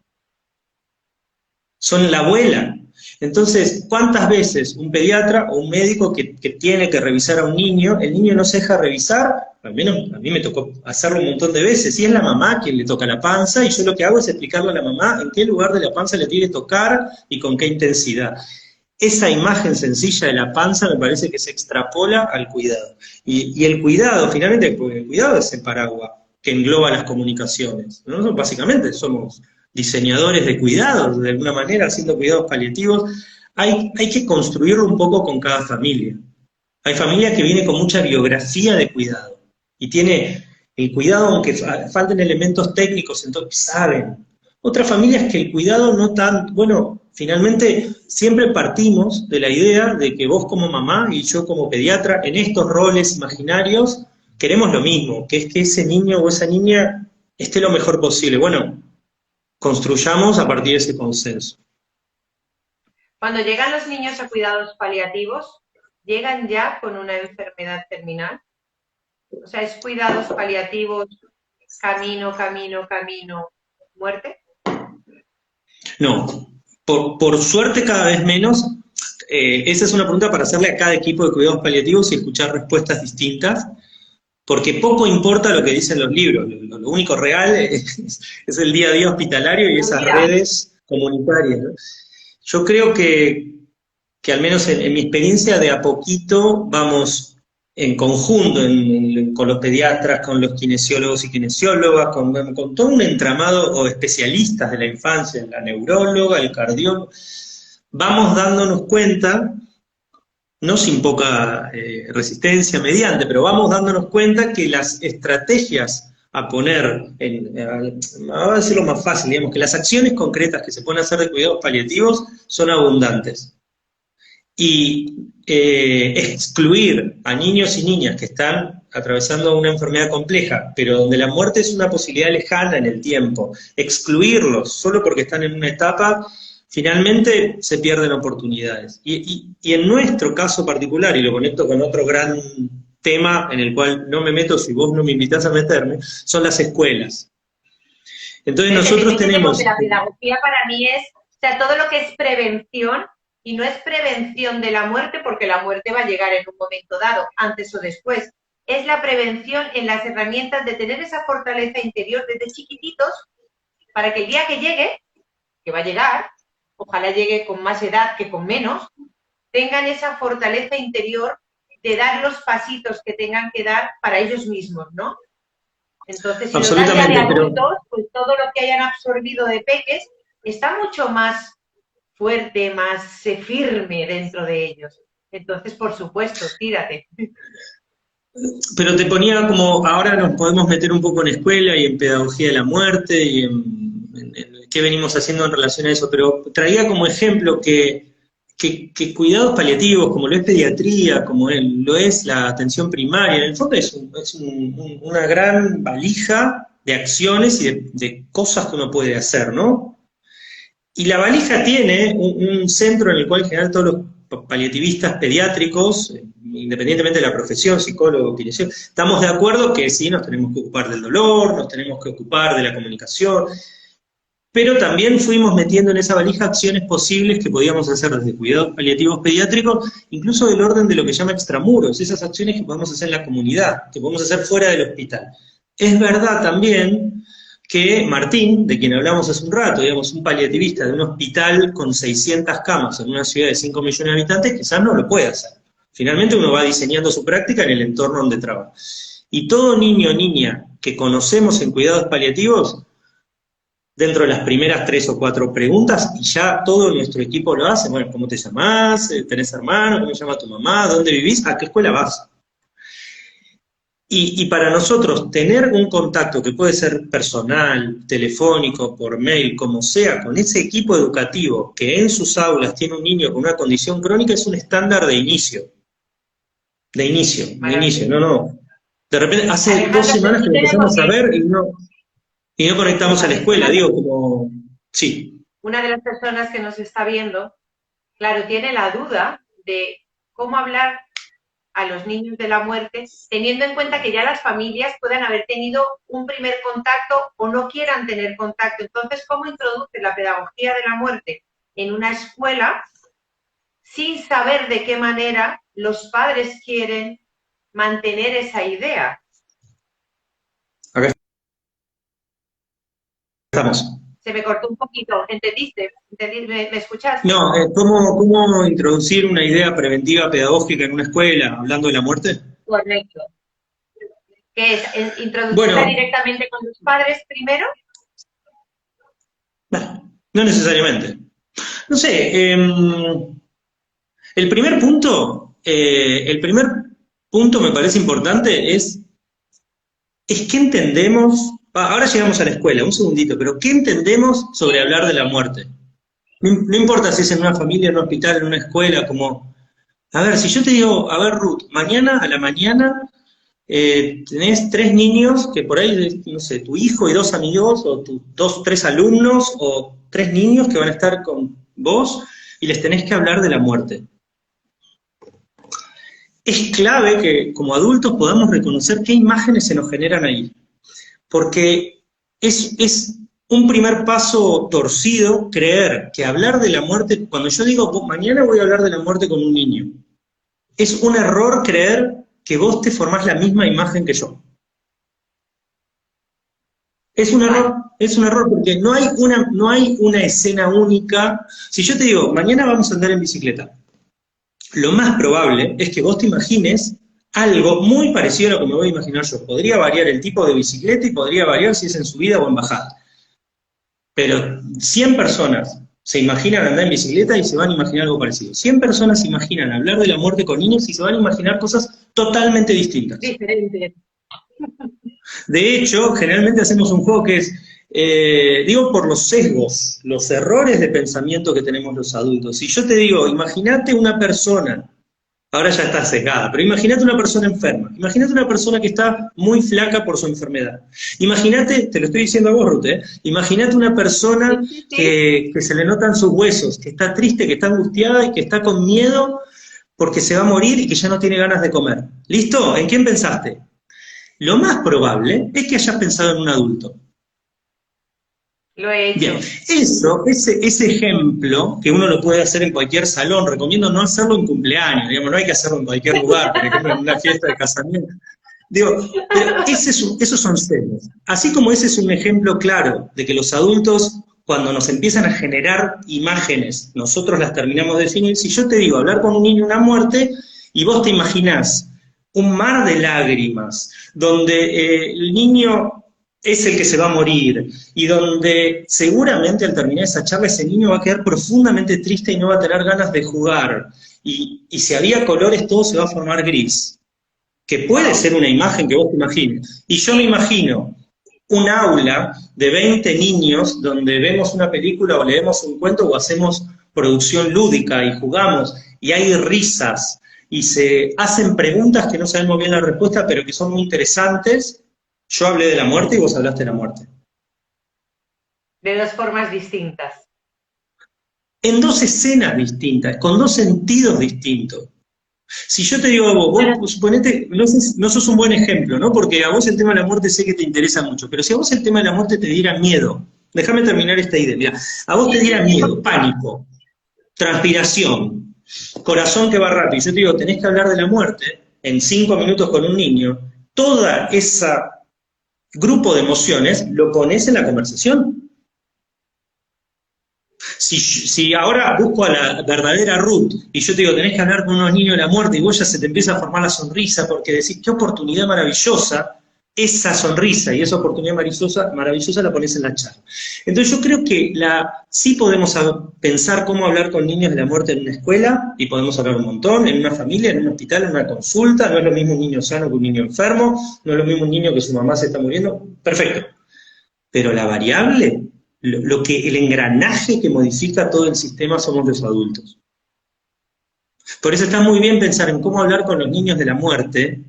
son la abuela. Entonces, ¿cuántas veces un pediatra o un médico que tiene que revisar a un niño, el niño no se deja revisar? Al menos a mí me tocó hacerlo un montón de veces, y es la mamá quien le toca la panza, y yo lo que hago es explicarle a la mamá en qué lugar de la panza le tiene que tocar y con qué intensidad. Esa imagen sencilla de la panza me parece que se extrapola al cuidado. Y el cuidado, finalmente, porque el cuidado es el paraguas que engloba las comunicaciones. Nosotros básicamente somos diseñadores de cuidados, de alguna manera, haciendo cuidados paliativos. Hay que construirlo un poco con cada familia. Hay familias que vienen con mucha biografía de cuidado y tiene el cuidado, aunque falten elementos técnicos, entonces saben. Otras familias que el cuidado no tan, bueno, finalmente siempre partimos de la idea de que vos como mamá y yo como pediatra, en estos roles imaginarios, queremos lo mismo, que es que ese niño o esa niña esté lo mejor posible. Bueno, construyamos a partir de ese consenso. Cuando llegan los niños a cuidados paliativos, ¿llegan ya con una enfermedad terminal? O sea, ¿es cuidados paliativos, camino, camino, camino, muerte? No, por suerte cada vez menos. Esa es una pregunta para hacerle a cada equipo de cuidados paliativos y escuchar respuestas distintas, porque poco importa lo que dicen los libros, lo único real es el día a día hospitalario y esas Mira, redes comunitarias, ¿no? Yo creo que al menos en mi experiencia de a poquito vamos en conjunto con los pediatras, con los kinesiólogos y kinesiólogas, con todo un entramado o especialistas de la infancia, la neuróloga, el cardiólogo, vamos dándonos cuenta, no sin poca resistencia mediante, pero vamos dándonos cuenta que las estrategias a poner, vamos a decirlo más fácil, digamos, que las acciones concretas que se pueden hacer de cuidados paliativos son abundantes. Y excluir a niños y niñas que están atravesando una enfermedad compleja, pero donde la muerte es una posibilidad lejana en el tiempo, excluirlos solo porque están en una etapa, finalmente se pierden oportunidades. Y en nuestro caso particular, y lo conecto con otro gran tema en el cual no me meto si vos no me invitás a meterme, son las escuelas. Entonces nosotros evidentemente, porque tenemos... la pedagogía para mí es, o sea, todo lo que es prevención, y no es prevención de la muerte, porque la muerte va a llegar en un momento dado, antes o después. Es la prevención en las herramientas de tener esa fortaleza interior desde chiquititos, para que el día que llegue, que va a llegar, ojalá llegue con más edad que con menos, tengan esa fortaleza interior de dar los pasitos que tengan que dar para ellos mismos, ¿no? Entonces, si los dan ya de adultos, pues todo lo que hayan absorbido de peques está mucho más fuerte, más firme dentro de ellos. Entonces, por supuesto, tírate. Pero te ponía como, ahora nos podemos meter un poco en escuela y en pedagogía de la muerte y en qué venimos haciendo en relación a eso, pero traía como ejemplo que cuidados paliativos, como lo es pediatría, como lo es la atención primaria, en el fondo es una gran valija de acciones y de cosas que uno puede hacer, ¿no? Y la valija tiene un centro en el cual en general todos los paliativistas pediátricos, independientemente de la profesión, psicólogo, kinesiólogo, estamos de acuerdo que sí, nos tenemos que ocupar del dolor, nos tenemos que ocupar de la comunicación, pero también fuimos metiendo en esa valija acciones posibles que podíamos hacer desde cuidados paliativos pediátricos, incluso del orden de lo que se llama extramuros, esas acciones que podemos hacer en la comunidad, que podemos hacer fuera del hospital. Es verdad también que Martín, de quien hablamos hace un rato, digamos, un paliativista de un hospital con 600 camas en una ciudad de 5 millones de habitantes, quizás no lo puede hacer. Finalmente uno va diseñando su práctica en el entorno donde trabaja. Y todo niño o niña que conocemos en cuidados paliativos, dentro de las primeras 3 o 4 preguntas, y ya todo nuestro equipo lo hace, bueno, ¿cómo te llamás? ¿Tenés hermano? ¿Cómo se llama tu mamá? ¿Dónde vivís? ¿A qué escuela vas? Y para nosotros tener un contacto que puede ser personal, telefónico, por mail, como sea, con ese equipo educativo que en sus aulas tiene un niño con una condición crónica es un estándar de inicio. De inicio, Maravilloso. no, no. De repente, hace dos Alejandra, pues semanas que te lo tengo empezamos a que, ver y no conectamos a la vale, escuela, digo, como, sí. una de las personas que nos está viendo, claro, tiene la duda de cómo hablar a los niños de la muerte, teniendo en cuenta que ya las familias puedan haber tenido un primer contacto o no quieran tener contacto. Entonces, ¿cómo introduce la pedagogía de la muerte en una escuela sin saber de qué manera los padres quieren mantener esa idea? Acá estamos. Se me cortó un poquito, ¿entendiste? ¿Me escuchaste? No, ¿cómo introducir una idea preventiva pedagógica en una escuela, hablando de la muerte? Correcto. ¿Qué es? ¿Introducirla Bueno, directamente con los padres primero? no necesariamente. No sé, el primer punto me parece importante es qué entendemos, ahora llegamos a la escuela, un segundito, pero ¿qué entendemos sobre hablar de la muerte? No importa si es en una familia, en un hospital, en una escuela, como, a ver, si yo te digo, a ver, Ruth, mañana a la mañana tenés 3 niños que por ahí, no sé, tu hijo y 2 amigos, o tus 3 alumnos, o 3 niños que van a estar con vos y les tenés que hablar de la muerte. Es clave que como adultos podamos reconocer qué imágenes se nos generan ahí, porque es un primer paso torcido creer que hablar de la muerte, cuando yo digo mañana voy a hablar de la muerte con un niño, es un error creer que vos te formás la misma imagen que yo. Vale. Es un error porque no hay una escena única. Si yo te digo, mañana vamos a andar en bicicleta, lo más probable es que vos te imagines algo muy parecido a lo que me voy a imaginar yo. Podría variar el tipo de bicicleta y podría variar si es en subida o en bajada. Pero 100 personas se imaginan andar en bicicleta y se van a imaginar algo parecido. 100 personas se imaginan hablar de la muerte con niños y se van a imaginar cosas totalmente distintas. Diferente. De hecho, generalmente hacemos un juego que es, digo por los sesgos, los errores de pensamiento que tenemos los adultos. Si yo te digo, imagínate una persona, ahora ya está sesgada, pero imagínate una persona enferma, imagínate una persona que está muy flaca por su enfermedad. Imagínate, te lo estoy diciendo a vos, Ruth, imagínate una persona Sí, sí, sí. que se le notan sus huesos, que está triste, que está angustiada y que está con miedo porque se va a morir y que ya no tiene ganas de comer. ¿Listo? ¿En quién pensaste? Lo más probable es que hayas pensado en un adulto. Lo he Bien, hecho. ese ejemplo, que uno lo puede hacer en cualquier salón, recomiendo no hacerlo en cumpleaños, digamos, no hay que hacerlo en cualquier lugar, por ejemplo, en una fiesta de casamiento. Digo, pero esos son sesgos. Así como ese es un ejemplo claro de que los adultos, cuando nos empiezan a generar imágenes, nosotros las terminamos de definir. Si yo te digo hablar con un niño una muerte, y vos te imaginás un mar de lágrimas, donde el niño es el que se va a morir, y donde seguramente al terminar esa charla ese niño va a quedar profundamente triste y no va a tener ganas de jugar, y si había colores todo se va a formar gris, que puede Wow. ser una imagen que vos te imagines. Y yo me Sí. imagino un aula de 20 niños donde vemos una película o leemos un cuento o hacemos producción lúdica y jugamos y hay risas y se hacen preguntas que no sabemos bien la respuesta pero que son muy interesantes. Yo hablé de la muerte y vos hablaste de la muerte. De dos formas distintas. En 2 escenas distintas, con 2 sentidos distintos. Si yo te digo a vos suponete, no sos un buen ejemplo, ¿no? Porque a vos el tema de la muerte sé que te interesa mucho, pero si a vos el tema de la muerte te diera miedo, déjame terminar esta idea, mira, a vos te Sí, diera sí, sí. miedo, pánico, transpiración, corazón que va rápido, yo te digo, tenés que hablar de la muerte en 5 minutos con un niño, toda esa grupo de emociones lo pones en la conversación. Si ahora busco a la verdadera Ruth y yo te digo, tenés que hablar con unos niños de la muerte y vos ya se te empieza a formar la sonrisa porque decís, qué oportunidad maravillosa, esa sonrisa y esa oportunidad maravillosa la pones en la charla. Entonces yo creo que sí podemos pensar cómo hablar con niños de la muerte en una escuela, y podemos hablar un montón, en una familia, en un hospital, en una consulta. No es lo mismo un niño sano que un niño enfermo, no es lo mismo un niño que su mamá se está muriendo, perfecto. Pero la variable, el engranaje que modifica todo el sistema somos los adultos. Por eso está muy bien pensar en cómo hablar con los niños de la muerte,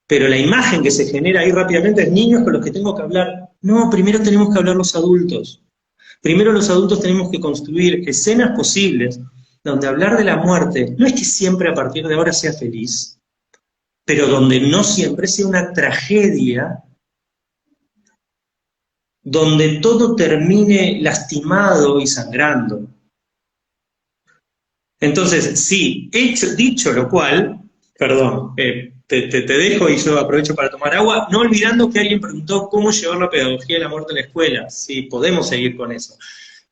pero la imagen que se genera ahí rápidamente es niños con los que tengo que hablar. No, primero tenemos que hablar los adultos. Primero los adultos tenemos que construir escenas posibles donde hablar de la muerte no es que siempre a partir de ahora sea feliz, pero donde no siempre sea una tragedia, donde todo termine lastimado y sangrando. Entonces, sí, dicho lo cual, perdón, te dejo y yo aprovecho para tomar agua, no olvidando que alguien preguntó cómo llevar la pedagogía de la muerte a la escuela. Sí, podemos seguir con eso.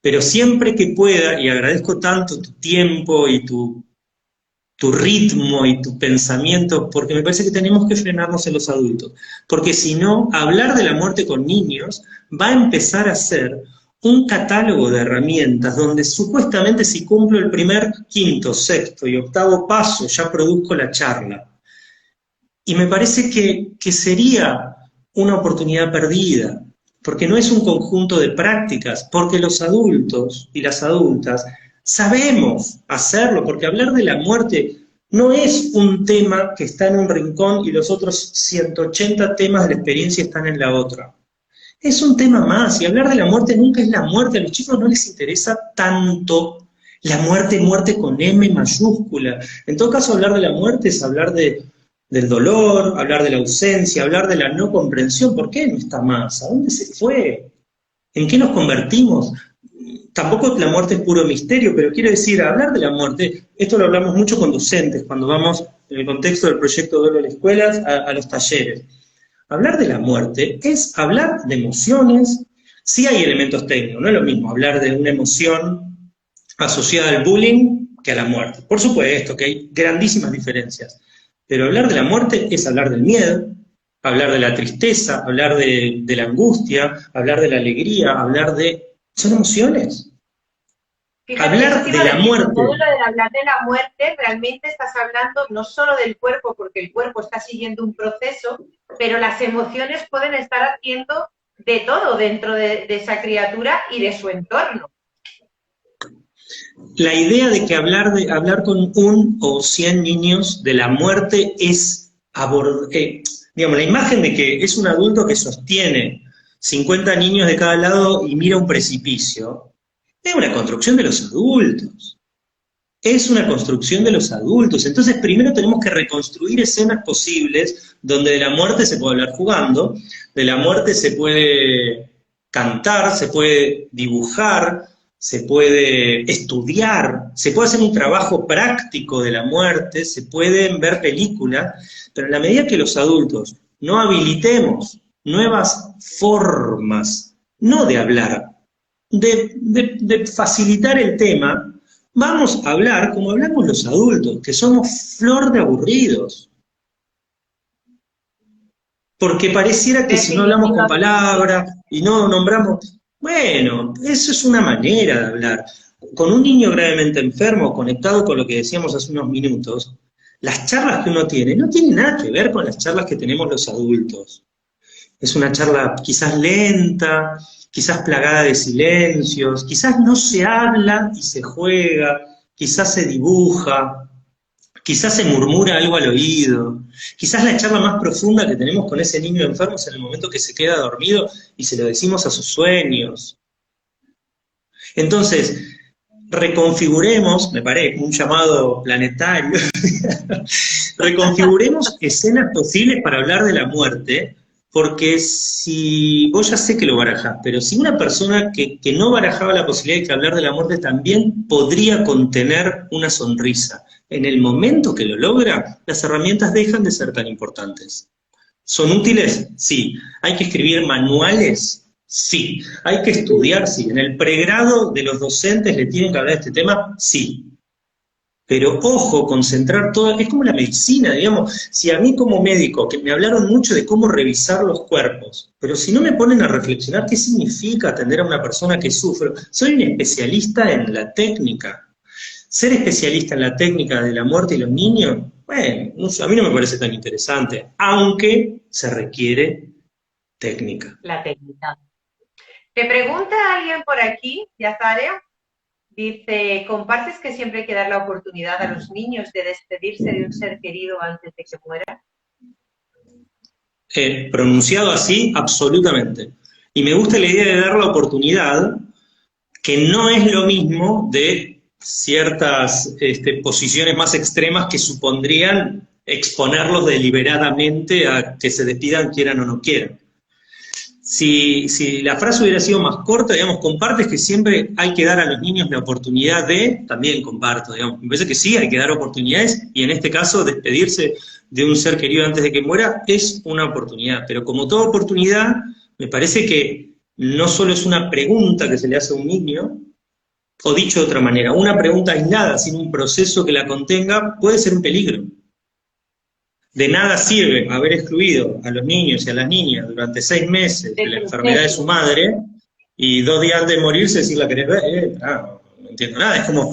Pero siempre que pueda, y agradezco tanto tu tiempo y tu ritmo y tu pensamiento, porque me parece que tenemos que frenarnos en los adultos. Porque si no, hablar de la muerte con niños va a empezar a ser un catálogo de herramientas donde supuestamente si cumplo el primer, quinto, sexto y octavo paso ya produzco la charla. Y me parece que sería una oportunidad perdida, porque no es un conjunto de prácticas, porque los adultos y las adultas sabemos hacerlo, porque hablar de la muerte no es un tema que está en un rincón y los otros 180 temas de la experiencia están en la otra. Es un tema más, y hablar de la muerte nunca es la muerte. A los chicos no les interesa tanto la muerte, muerte con M mayúscula. En todo caso, hablar de la muerte es hablar del dolor, hablar de la ausencia, hablar de la no comprensión. ¿Por qué no está más? ¿A dónde se fue? ¿En qué nos convertimos? Tampoco la muerte es puro misterio, pero quiero decir, hablar de la muerte, esto lo hablamos mucho con docentes, cuando vamos en el contexto del proyecto Duelo en las escuelas, a los talleres. Hablar de la muerte es hablar de emociones. Sí hay elementos técnicos, no es lo mismo hablar de una emoción asociada al bullying que a la muerte. Por supuesto que hay grandísimas diferencias, pero hablar de la muerte es hablar del miedo, hablar de la tristeza, hablar de la angustia, hablar de la alegría, son emociones. Fíjate, hablar de la muerte. Todo lo de hablar de la muerte, realmente estás hablando no solo del cuerpo, porque el cuerpo está siguiendo un proceso, pero las emociones pueden estar haciendo de todo dentro de esa criatura y de su entorno. La idea de que hablar con 1 o 100 niños de la muerte es digamos, la imagen de que es un adulto que sostiene 50 niños de cada lado y mira un precipicio, es una construcción de los adultos. Es una construcción de los adultos. Entonces, primero tenemos que reconstruir escenas posibles donde de la muerte se puede hablar jugando, de la muerte se puede cantar, se puede dibujar, se puede estudiar, se puede hacer un trabajo práctico de la muerte, se pueden ver películas, pero en la medida que los adultos no habilitemos nuevas formas, no de hablar, de facilitar el tema, vamos a hablar como hablamos los adultos, que somos flor de aburridos. Porque pareciera que si no hablamos con palabras y no nombramos, bueno, eso es una manera de hablar. Con un niño gravemente enfermo, conectado con lo que decíamos hace unos minutos, las charlas que uno tiene no tienen nada que ver con las charlas que tenemos los adultos. Es una charla quizás lenta, quizás plagada de silencios, quizás no se habla y se juega, quizás se dibuja, quizás se murmura algo al oído, quizás la charla más profunda que tenemos con ese niño enfermo es en el momento que se queda dormido y se lo decimos a sus sueños. Entonces, reconfiguremos, me parece un llamado planetario, reconfiguremos escenas posibles para hablar de la muerte, porque si, vos ya sé que lo barajás, pero si una persona que no barajaba la posibilidad de que hablar de la muerte también podría contener una sonrisa, en el momento que lo logra, las herramientas dejan de ser tan importantes. ¿Son útiles? Sí. ¿Hay que escribir manuales? Sí. ¿Hay que estudiar? Sí. ¿En el pregrado de los docentes le tienen que hablar de este tema? Sí. Pero ojo, concentrar todo, es como la medicina, digamos, si a mí como médico, que me hablaron mucho de cómo revisar los cuerpos, pero si no me ponen a reflexionar qué significa atender a una persona que sufre, soy un especialista en la técnica. Ser especialista en la técnica de la muerte y los niños, bueno, no sé, a mí no me parece tan interesante, aunque se requiere técnica. La técnica. Te pregunta alguien por aquí, Yazaria, dice, ¿compartes que siempre hay que dar la oportunidad a los niños de despedirse de un ser querido antes de que muera? Pronunciado así, absolutamente. Y me gusta la idea de dar la oportunidad, que no es lo mismo de ciertas posiciones más extremas que supondrían exponerlos deliberadamente a que se despidan quieran o no quieran. Si la frase hubiera sido más corta, digamos, compartes que siempre hay que dar a los niños la oportunidad de, también comparto, digamos, me parece que sí, hay que dar oportunidades, y en este caso despedirse de un ser querido antes de que muera es una oportunidad, pero como toda oportunidad, me parece que no solo es una pregunta que se le hace a un niño, o dicho de otra manera, una pregunta aislada, sin un proceso que la contenga, puede ser un peligro. De nada sirve haber excluido a los niños y a las niñas durante 6 meses de la enfermedad de su madre y 2 días antes de morirse decir, ¿la querés ver? No entiendo nada, es como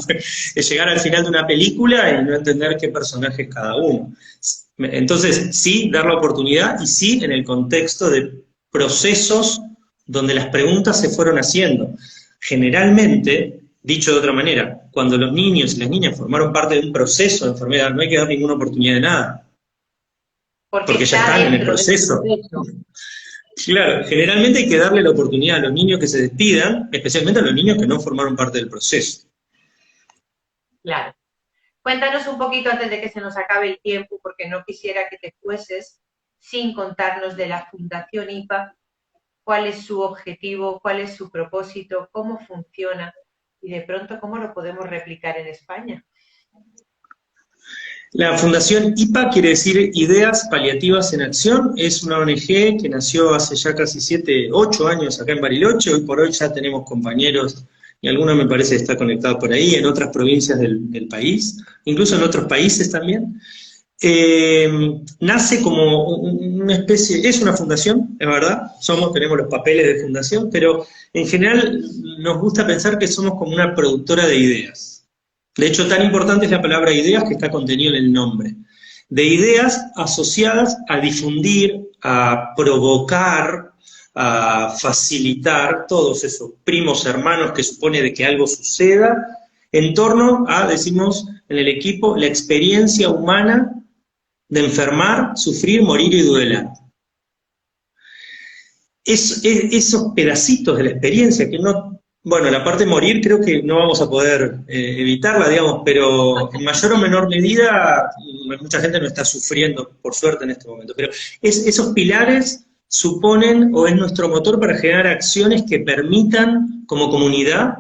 es llegar al final de una película y no entender qué personaje es cada uno. Entonces, sí, dar la oportunidad y sí en el contexto de procesos donde las preguntas se fueron haciendo. Generalmente, dicho de otra manera, cuando los niños y las niñas formaron parte de un proceso de enfermedad, no hay que dar ninguna oportunidad de nada. Porque ya están en el proceso. Claro, generalmente hay que darle la oportunidad a los niños que se despidan, especialmente a los niños que no formaron parte del proceso. Claro. Cuéntanos un poquito antes de que se nos acabe el tiempo, porque no quisiera que te fueses sin contarnos de la Fundación IPA, cuál es su objetivo, cuál es su propósito, cómo funciona y de pronto cómo lo podemos replicar en España. La Fundación IPA quiere decir Ideas Paliativas en Acción, es una ONG que nació hace ya casi 7, 8 años acá en Bariloche, hoy por hoy ya tenemos compañeros, y algunos me parece que está conectado por ahí, en otras provincias del país, incluso en otros países también. Nace como una especie, es una fundación, es verdad, tenemos los papeles de fundación, pero en general nos gusta pensar que somos como una productora de ideas. De hecho, tan importante es la palabra ideas que está contenido en el nombre. De ideas asociadas a difundir, a provocar, a facilitar todos esos primos hermanos que supone de que algo suceda, en torno a, decimos en el equipo, la experiencia humana de enfermar, sufrir, morir y duelar. Esos pedacitos de la experiencia que no... Bueno, la parte de morir creo que no vamos a poder evitarla, digamos, pero en mayor o menor medida mucha gente no está sufriendo, por suerte, en este momento. Pero esos pilares suponen o es nuestro motor para generar acciones que permitan, como comunidad,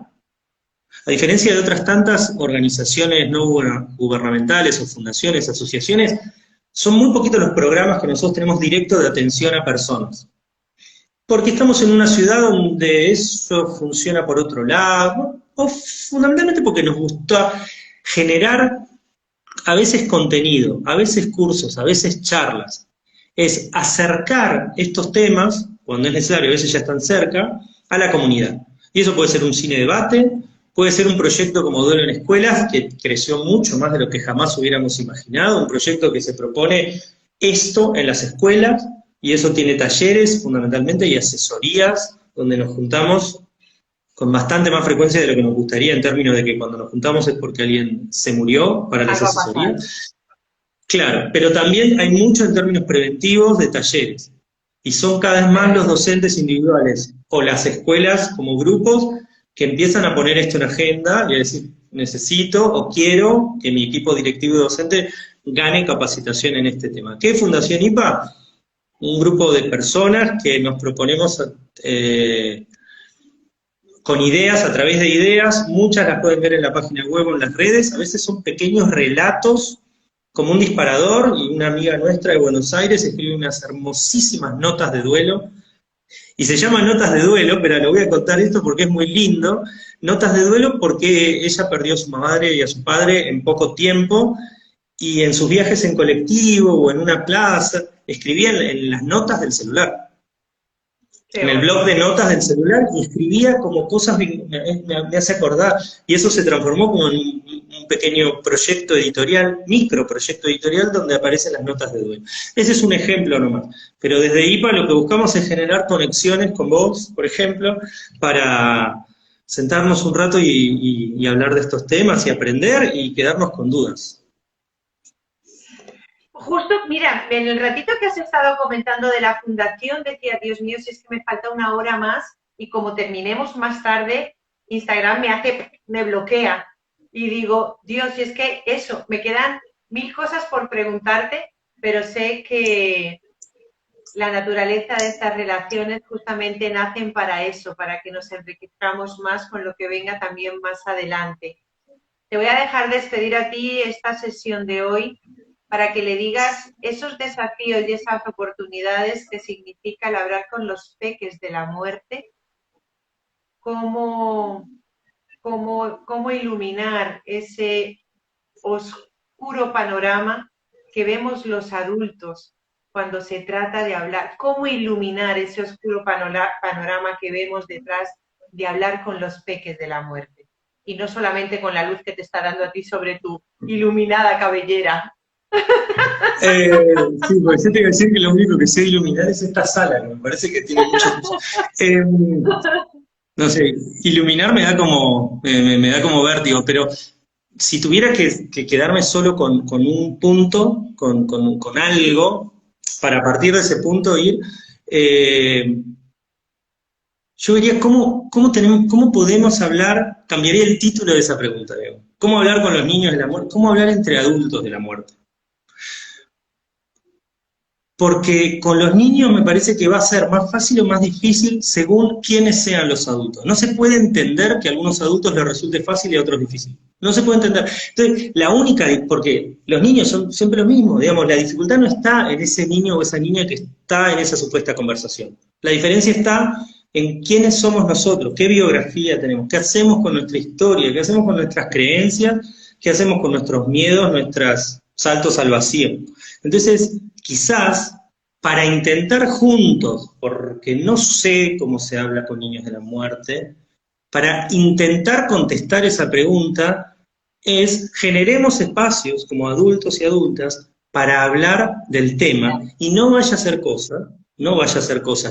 a diferencia de otras tantas organizaciones no gubernamentales o fundaciones, asociaciones, son muy poquitos los programas que nosotros tenemos directos de atención a personas. Porque estamos en una ciudad donde eso funciona por otro lado, o fundamentalmente porque nos gusta generar a veces contenido, a veces cursos, a veces charlas. Es acercar estos temas, cuando es necesario, a veces ya están cerca, a la comunidad. Y eso puede ser un cine debate, puede ser un proyecto como Duelo en Escuelas, que creció mucho más de lo que jamás hubiéramos imaginado, un proyecto que se propone esto en las escuelas, y eso tiene talleres, fundamentalmente, y asesorías, donde nos juntamos con bastante más frecuencia de lo que nos gustaría, en términos de que cuando nos juntamos es porque alguien se murió para las asesorías. Claro, pero también hay mucho en términos preventivos de talleres, y son cada vez más los docentes individuales, o las escuelas como grupos, que empiezan a poner esto en agenda, y a decir, necesito o quiero que mi equipo directivo y docente gane capacitación en este tema. ¿Qué es Fundación IPA? Un grupo de personas que nos proponemos con ideas, a través de ideas, muchas las pueden ver en la página web o en las redes, a veces son pequeños relatos, como un disparador, y una amiga nuestra de Buenos Aires escribe unas hermosísimas notas de duelo, Y se llama Notas de Duelo, pero le voy a contar esto porque es muy lindo. Notas de Duelo porque ella perdió a su madre y a su padre en poco tiempo, y en sus viajes en colectivo o en una plaza, escribía en las notas del celular, Qué en el blog bonito. de notas del celular, y escribía como cosas, me hace acordar, y eso se transformó como en un pequeño proyecto editorial, micro proyecto editorial, donde aparecen las notas de duelo. Ese es un ejemplo nomás, pero desde IPA lo que buscamos es generar conexiones con vos, por ejemplo, para sentarnos un rato y hablar de estos temas y aprender y quedarnos con dudas. Justo, mira, en el ratito que has estado comentando de la fundación, decía, Dios mío, si es que me falta una hora más y como terminemos más tarde, Instagram me bloquea. Y digo, Dios, si es que eso, me quedan mil cosas por preguntarte, pero sé que la naturaleza de estas relaciones justamente nacen para eso, para que nos enriquezcamos más con lo que venga también más adelante. Te voy a dejar despedir a ti esta sesión de hoy para que le digas esos desafíos y esas oportunidades que significa el hablar con los peques de la muerte, cómo, cómo iluminar ese oscuro panorama que vemos los adultos cuando se trata de hablar, cómo iluminar ese oscuro panorama que vemos detrás de hablar con los peques de la muerte. Y no solamente con la luz que te está dando a ti sobre tu iluminada cabellera. Sí, porque yo te iba a decir que lo único que sé iluminar es esta sala, que me parece que tiene mucho luz. No sé, iluminar me da como vértigo, pero si tuviera que quedarme solo con un punto, con algo, para partir de ese punto ir, eh, yo diría, ¿cómo podemos hablar? Cambiaría el título de esa pregunta, Diego. ¿Cómo hablar con los niños de la muerte? ¿Cómo hablar entre adultos de la muerte? Porque con los niños me parece que va a ser más fácil o más difícil según quiénes sean los adultos. No se puede entender que a algunos adultos les resulte fácil y a otros difícil. No se puede entender. Entonces, porque los niños son siempre lo mismo, digamos, la dificultad no está en ese niño o esa niña que está en esa supuesta conversación. La diferencia está en quiénes somos nosotros, qué biografía tenemos, qué hacemos con nuestra historia, qué hacemos con nuestras creencias, qué hacemos con nuestros miedos, nuestros saltos al vacío. Entonces, quizás para intentar juntos, porque no sé cómo se habla con niños de la muerte, para intentar contestar esa pregunta es generemos espacios como adultos y adultas para hablar del tema y no vaya a ser cosa,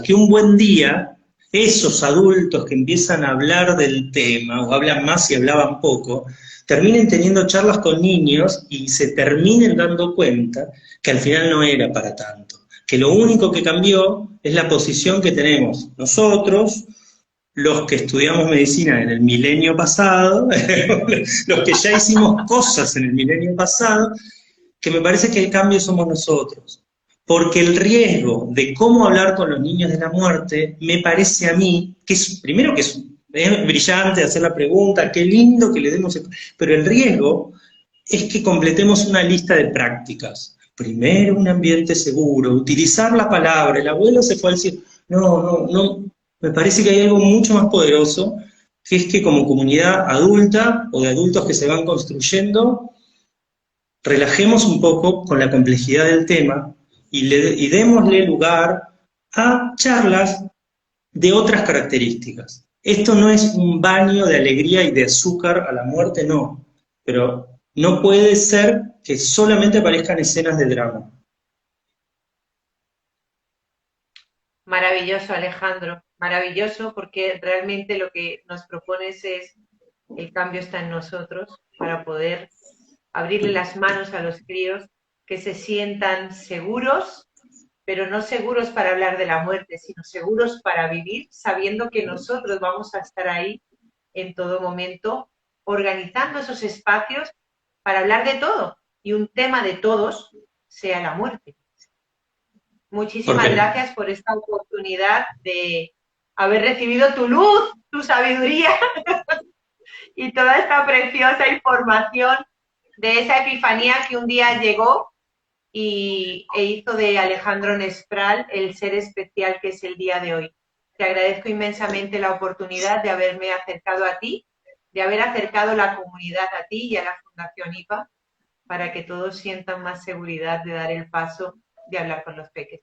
que un buen día esos adultos que empiezan a hablar del tema o hablan más y hablaban poco, terminen teniendo charlas con niños y se terminen dando cuenta que al final no era para tanto, que lo único que cambió es la posición que tenemos nosotros, los que estudiamos medicina en el milenio pasado, los que ya hicimos cosas en el milenio pasado, que me parece que el cambio somos nosotros. Porque el riesgo de cómo hablar con los niños de la muerte, me parece a mí, que es, primero que es brillante hacer la pregunta, qué lindo que le demos, pero el riesgo es que completemos una lista de prácticas. Primero, un ambiente seguro, utilizar la palabra, el abuelo se fue al cielo. No, me parece que hay algo mucho más poderoso, que es que como comunidad adulta o de adultos que se van construyendo, relajemos un poco con la complejidad del tema y démosle lugar a charlas de otras características. Esto no es un baño de alegría y de azúcar a la muerte, no, pero no puede ser que solamente aparezcan escenas de drama. Maravilloso, Alejandro, maravilloso, porque realmente lo que nos propones es el cambio está en nosotros para poder abrirle las manos a los críos que se sientan seguros, pero no seguros para hablar de la muerte, sino seguros para vivir, sabiendo que nosotros vamos a estar ahí en todo momento, organizando esos espacios para hablar de todo. Y un tema de todos sea la muerte. Muchísimas Porque, gracias por esta oportunidad de haber recibido tu luz, tu sabiduría y toda esta preciosa información de esa epifanía que un día llegó e hizo de Alejandro Nespral el ser especial que es el día de hoy. te agradezco inmensamente la oportunidad de haberme acercado a ti, de haber acercado la comunidad a ti y a la Fundación IPA, para que todos sientan más seguridad de dar el paso de hablar con los peques.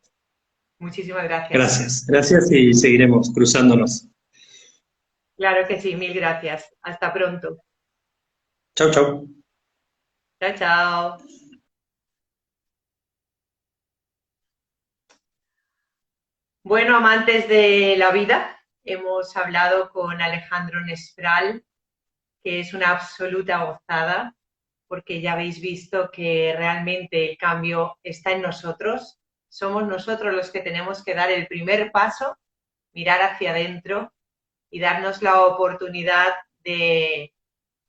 Muchísimas gracias. Gracias, gracias y seguiremos cruzándonos. Claro que sí, mil gracias. Hasta pronto. Chau, chau. Chao, chao. Bueno, amantes de la vida, hemos hablado con Alejandro Nespral, que es una absoluta gozada, porque ya habéis visto que realmente el cambio está en nosotros. Somos nosotros los que tenemos que dar el primer paso, mirar hacia adentro y darnos la oportunidad de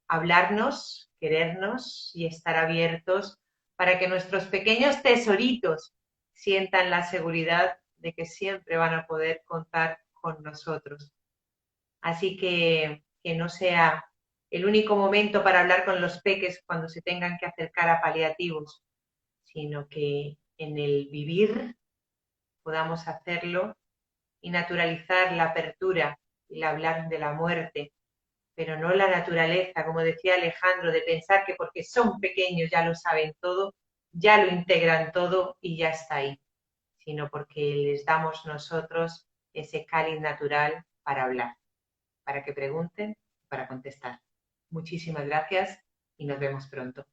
hablarnos, querernos y estar abiertos para que nuestros pequeños tesoritos sientan la seguridad de que siempre van a poder contar con nosotros. Así que no sea el único momento para hablar con los peques cuando se tengan que acercar a paliativos, sino que en el vivir podamos hacerlo y naturalizar la apertura y el hablar de la muerte, pero no la naturaleza, como decía Alejandro, de pensar que porque son pequeños ya lo saben todo, ya lo integran todo y ya está ahí, sino porque les damos nosotros ese cáliz natural para hablar, para que pregunten, para contestar. Muchísimas gracias y nos vemos pronto.